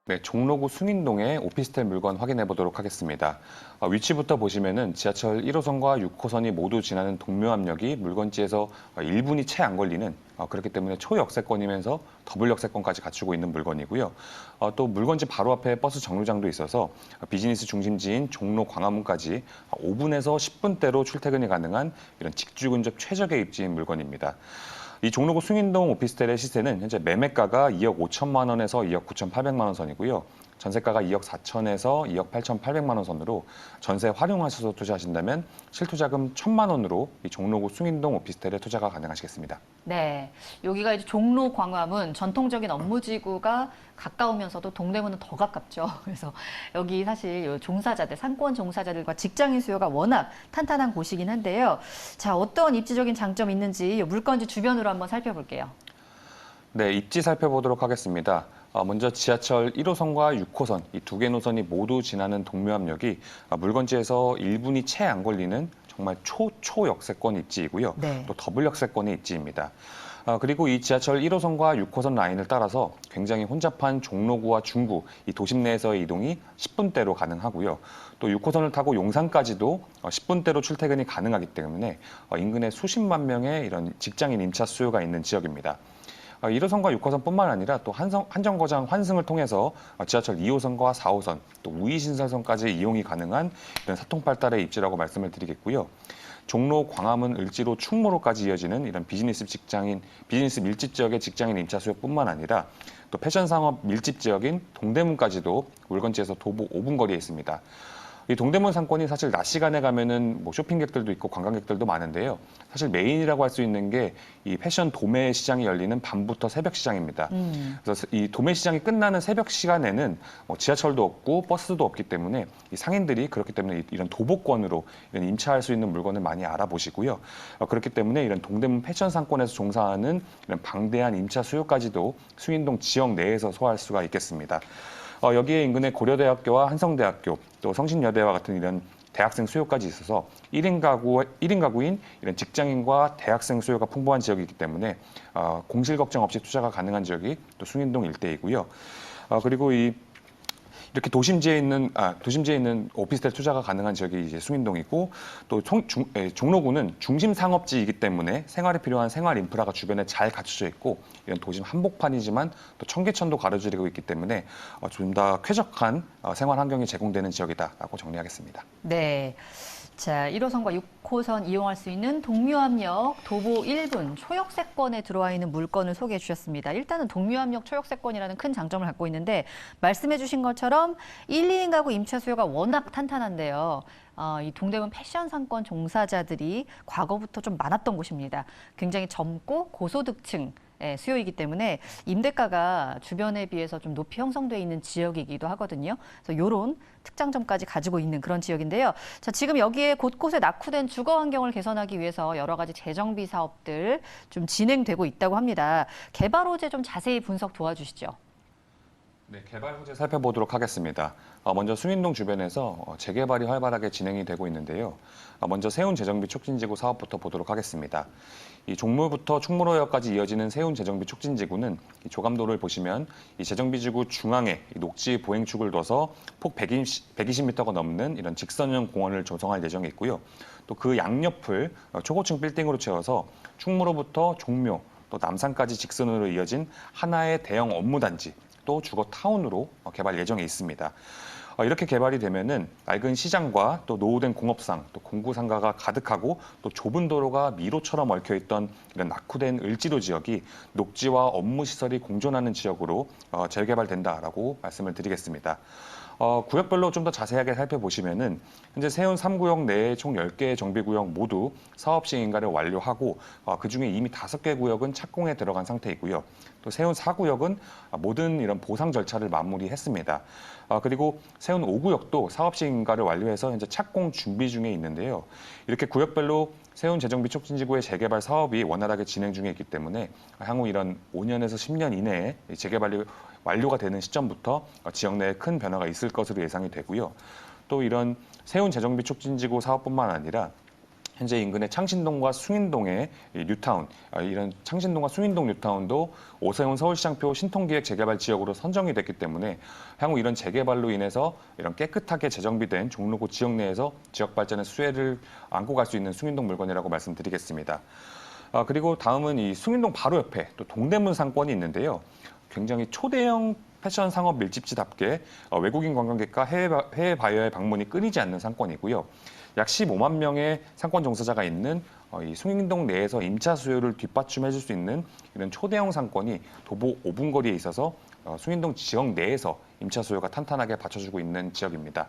네, 종로구 숭인동의 오피스텔 물건 확인해 보도록 하겠습니다. 위치부터 보시면은 지하철 1호선과 6호선이 모두 지나는 동묘압역이 물건지에서 1분이 채 안 걸리는 그렇기 때문에 초역세권이면서 더블 역세권까지 갖추고 있는 물건이고요. 또 물건지 바로 앞에 버스 정류장도 있어서 비즈니스 중심지인 종로 광화문까지 5분에서 10분대로 출퇴근이 가능한 이런 직주 근접 최적의 입지인 물건입니다. 이 종로구 숭인동 오피스텔의 시세는 현재 매매가가 2억 5천만 원에서 2억 9천8백만 원 선이고요. 전세가가 2억 4천에서 2억 8천8백만 원 선으로 전세 활용하셔서 투자하신다면 실투자금 1천만 원으로 이 종로구 숭인동 오피스텔에 투자가 가능하시겠습니다. 네, 여기가 이제 종로 광화문 전통적인 업무지구가 가까우면서도 동대문은 더 가깝죠. 그래서 여기 사실 종사자들, 상권 종사자들과 직장인 수요가 워낙 탄탄한 곳이긴 한데요. 자, 어떤 입지적인 장점이 있는지 물건지 주변으로 한번 살펴볼게요. 네, 입지 살펴보도록 하겠습니다. 먼저 지하철 1호선과 6호선 이 두 개 노선이 모두 지나는 동묘압역이 물건지에서 1분이 채 안 걸리는 정말 초역세권 입지이고요. 네. 또 더블 역세권의 입지입니다. 그리고 이 지하철 1호선과 6호선 라인을 따라서 굉장히 혼잡한 종로구와 중구, 이 도심 내에서의 이동이 10분대로 가능하고요. 또 6호선을 타고 용산까지도 10분대로 출퇴근이 가능하기 때문에 인근에 수십만 명의 이런 직장인 임차 수요가 있는 지역입니다. 1호선과 6호선뿐만 아니라 또 한정거장 환승을 통해서 지하철 2호선과 4호선, 또 우이신설선까지 이용이 가능한 이런 사통팔달의 입지라고 말씀을 드리겠고요. 종로, 광화문, 을지로, 충무로까지 이어지는 이런 비즈니스 밀집 지역의 직장인 임차 수요뿐만 아니라 또 패션 상업 밀집 지역인 동대문까지도 물건지에서 도보 5분 거리에 있습니다. 이 동대문 상권이 사실 낮 시간에 가면은 뭐 쇼핑객들도 있고 관광객들도 많은데요. 사실 메인이라고 할 수 있는 게 이 패션 도매 시장이 열리는 밤부터 새벽 시장입니다. 그래서 이 도매 시장이 끝나는 새벽 시간에는 지하철도 없고 버스도 없기 때문에 이 상인들이 그렇기 때문에 이런 도보권으로 이런 임차할 수 있는 물건을 많이 알아보시고요. 그렇기 때문에 이런 동대문 패션 상권에서 종사하는 이런 방대한 임차 수요까지도 숭인동 지역 내에서 소화할 수가 있겠습니다. 여기에 인근에 고려대학교와 한성대학교, 또 성신여대와 같은 이런 대학생 수요까지 있어서 1인 가구인 이런 직장인과 대학생 수요가 풍부한 지역이기 때문에 공실 걱정 없이 투자가 가능한 지역이 또 숭인동 일대이고요. 그리고 이렇게 도심지에 있는 오피스텔 투자가 가능한 지역이 이제 숭인동이고 또 종로구는 중심 상업지이기 때문에 생활에 필요한 생활 인프라가 주변에 잘 갖춰져 있고 이런 도심 한복판이지만 또 청계천도 가로지르고 있기 때문에 좀 더 쾌적한 생활 환경이 제공되는 지역이다라고 정리하겠습니다. 네. 자, 1호선과 6호선 이용할 수 있는 동묘압역 도보 1분 초역세권에 들어와 있는 물건을 소개해 주셨습니다. 일단은 동묘압역 초역세권이라는 큰 장점을 갖고 있는데 말씀해 주신 것처럼 1, 2인 가구 임차 수요가 워낙 탄탄한데요. 이 동대문 패션 상권 종사자들이 과거부터 좀 많았던 곳입니다. 굉장히 젊고 고소득층 수요이기 때문에 임대가가 주변에 비해서 좀 높이 형성돼 있는 지역이기도 하거든요. 그래서 이런 특장점까지 가지고 있는 그런 지역인데요. 자, 지금 여기에 곳곳에 낙후된 주거 환경을 개선하기 위해서 여러 가지 재정비 사업들 좀 진행되고 있다고 합니다. 개발 호재 좀 자세히 분석 도와주시죠. 네, 개발 호재 살펴보도록 하겠습니다. 먼저 숭인동 주변에서 재개발이 활발하게 진행이 되고 있는데요. 먼저 세운 재정비 촉진지구 사업부터 보도록 하겠습니다. 이 종로부터 충무로역까지 이어지는 세운 재정비 촉진지구는 이 조감도를 보시면 이 재정비지구 중앙에 이 녹지 보행축을 둬서 폭 120m가 넘는 이런 직선형 공원을 조성할 예정이 있고요. 또 그 양옆을 초고층 빌딩으로 채워서 충무로부터 종묘, 또 남산까지 직선으로 이어진 하나의 대형 업무단지, 또 주거타운으로 개발 예정에 있습니다. 이렇게 개발이 되면은 낡은 시장과 또 노후된 공업상, 또 공구상가가 가득하고 또 좁은 도로가 미로처럼 얽혀있던 이런 낙후된 을지로 지역이 녹지와 업무 시설이 공존하는 지역으로 재개발된다라고 말씀을 드리겠습니다. 구역별로 좀 더 자세하게 살펴보시면은 현재 세운 3구역 내에 총 10개의 정비구역 모두 사업 시행인가를 완료하고 그중에 이미 5개 구역은 착공에 들어간 상태이고요. 또 세운 4구역은 모든 이런 보상 절차를 마무리했습니다. 그리고 세운 5구역도 사업 시행인가를 완료해서 현재 착공 준비 중에 있는데요. 이렇게 구역별로 세운 재정비 촉진지구의 재개발 사업이 원활하게 진행 중에 있기 때문에 향후 이런 5년에서 10년 이내에 재개발이 완료가 되는 시점부터 지역 내에 큰 변화가 있을 것으로 예상이 되고요. 또 이런 세운 재정비 촉진지구 사업뿐만 아니라 현재 인근의 창신동과 숭인동의 이 뉴타운, 이런 창신동과 숭인동 뉴타운도 오세훈 서울시장표 신통기획 재개발 지역으로 선정이 됐기 때문에 향후 이런 재개발로 인해서 이런 깨끗하게 재정비된 종로구 지역 내에서 지역 발전의 수혜를 안고 갈 수 있는 숭인동 물건이라고 말씀드리겠습니다. 그리고 다음은 이 숭인동 바로 옆에 또 동대문 상권이 있는데요. 굉장히 초대형 패션 상업 밀집지답게 외국인 관광객과 해외 바이어의 방문이 끊이지 않는 상권이고요. 약 15만 명의 상권 종사자가 있는 이 숭인동 내에서 임차 수요를 뒷받침해 줄 수 있는 이런 초대형 상권이 도보 5분 거리에 있어서 숭인동 지역 내에서 임차 수요가 탄탄하게 받쳐주고 있는 지역입니다.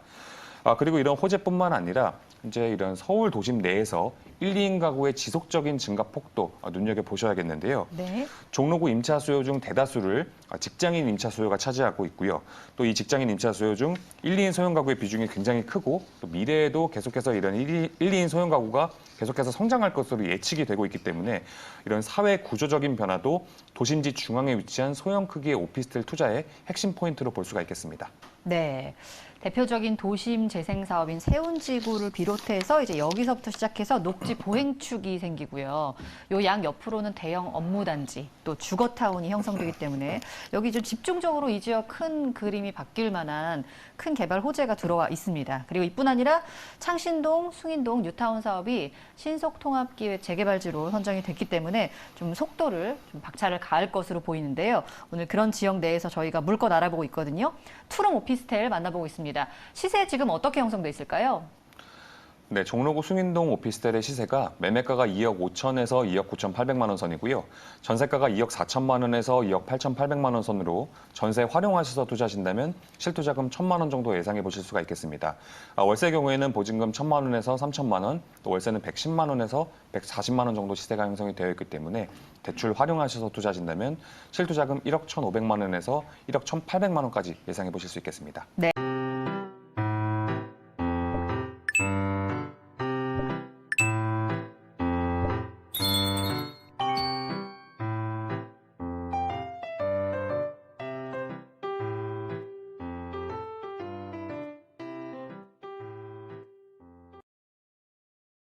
그리고 이런 호재뿐만 아니라 이제 이런 서울 도심 내에서 1, 2인 가구의 지속적인 증가 폭도 눈여겨보셔야겠는데요. 네. 종로구 임차 수요 중 대다수를 직장인 임차 수요가 차지하고 있고요. 또 이 직장인 임차 수요 중 1, 2인 소형 가구의 비중이 굉장히 크고 또 미래에도 계속해서 이런 1, 2인 소형 가구가 계속해서 성장할 것으로 예측이 되고 있기 때문에 이런 사회 구조적인 변화도 도심지 중앙에 위치한 소형 크기의 오피스텔 투자의 핵심 포인트로 볼 수가 있겠습니다. 네. 대표적인 도심 재생 사업인 세운지구를 비롯해서 이제 여기서부터 시작해서 녹지 보행축이 생기고요. 요 양 옆으로는 대형 업무단지, 또 주거타운이 형성되기 때문에 여기 좀 집중적으로 이 지역 큰 그림이 바뀔 만한 큰 개발 호재가 들어와 있습니다. 그리고 이뿐 아니라 창신동, 숭인동 뉴타운 사업이 신속통합기획 재개발지로 선정이 됐기 때문에 좀 속도를 좀 박차를 가할 것으로 보이는데요. 오늘 그런 지역 내에서 저희가 물건 알아보고 있거든요. 투룸 오피스텔 만나보고 있습니다. 시세 지금 어떻게 형성돼 있을까요? 네, 종로구 숭인동 오피스텔의 시세가 매매가가 2억 5천에서 2억 9,800만 원 선이고요. 전세가가 2억 4천만 원에서 2억 8,800만 원 선으로 전세 활용하셔서 투자하신다면 실투자금 1,000만 원 정도 예상해 보실 수가 있겠습니다. 월세 경우에는 보증금 1,000만 원에서 3,000만 원, 또 월세는 110만 원에서 140만 원 정도 시세가 형성이 되어 있기 때문에 대출 활용하셔서 투자하신다면 실투자금 1억 1,500만 원에서 1억 1,800만 원까지 예상해 보실 수 있겠습니다. 네.